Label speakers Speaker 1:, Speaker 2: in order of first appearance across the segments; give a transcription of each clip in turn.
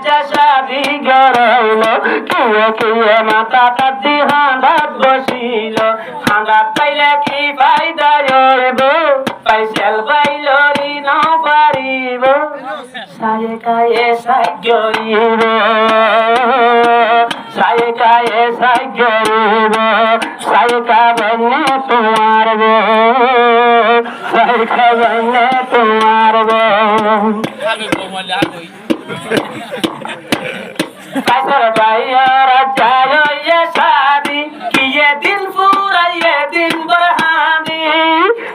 Speaker 1: আচ্ছা শাদি গড়াইল কিয়ে কিয়ে মাথা কাটি হাঁদাত বসিল হাঁদাত পাইলে কি ফায়দা হইব পাইছেল পাইলরি না পারিব সায়ে কায়ে সাইগরিব সায়ে কায়ে সাইগরিব সাইকা বনে তোমার গো সাইকা বনে তোমার গো কাসর ভাইয়ার যায় শাদি কিয়ে দিন ফুরাইয়ে দিন বরহানি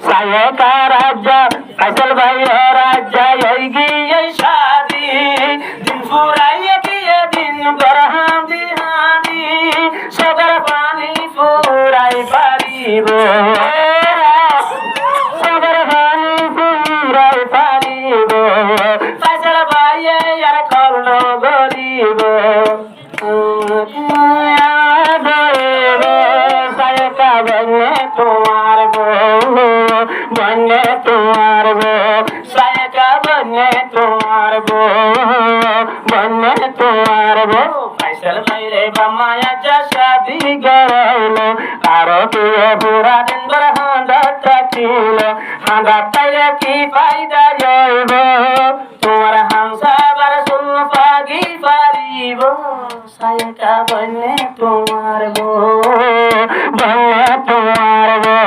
Speaker 1: সায়ে কা রাজা কাসর ভাইয়ার যায় গিয়ে শাদি দিন ফুরাইয়ে কিয়ে দিন বরহানি হানি সদর পানি ফুরাই পারিব সদর পানি ফুরাই পারিব কাসর ভাইয়ে আর করল গরিব সায়কা বনে তোমার গো বনে তোমার গো সায়কা বনে তোমার গো বনে তোমার গো ফাইসাল ভাইরে বামায়া যা শাদি গড়াইল কারো কিয়ে পুরা দিন ভর হাঁদাত কাটিল হাঁদাত পাইলে কি ফায়দা হইব তোমার হামসা বার সুল পাগি পারিব সায়কা বনে তোমার গো বনে তোমার গো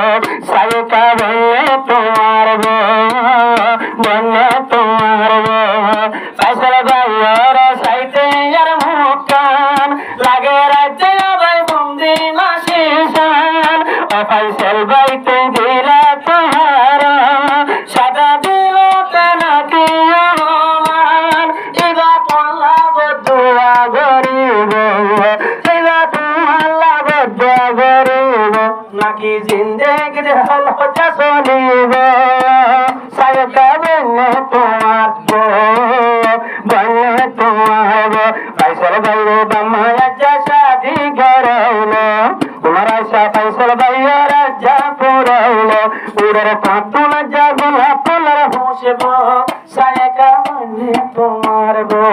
Speaker 1: সায়কা বনে তোমার গো বনে তোমার গো ফাইসাল ভাইয়ার সাইতে আর মুকান লাগে রাজ্যে ভাই বন্দি মাসি শান ও ফাইসাল ভাইতে দিলা তোমার সাদা দিল কেনা কি মান ইবা পল্লা বদুয়া গরিব ইবা পল্লা বদুয়া গরিব নাকি জিন্দেগি হল হজা চলিব সায়কা বনে তোমার গো বনে তোমার গো ফাইসাল ভাইরে বামায়া যা শাদি গড়াইল তোমার আশা ফাইসাল ভাইয়া রাজা পুরাইল উড়ের পাতুল যা গোলাপ ফুলের হুসব সায়কা বনে তোমার গো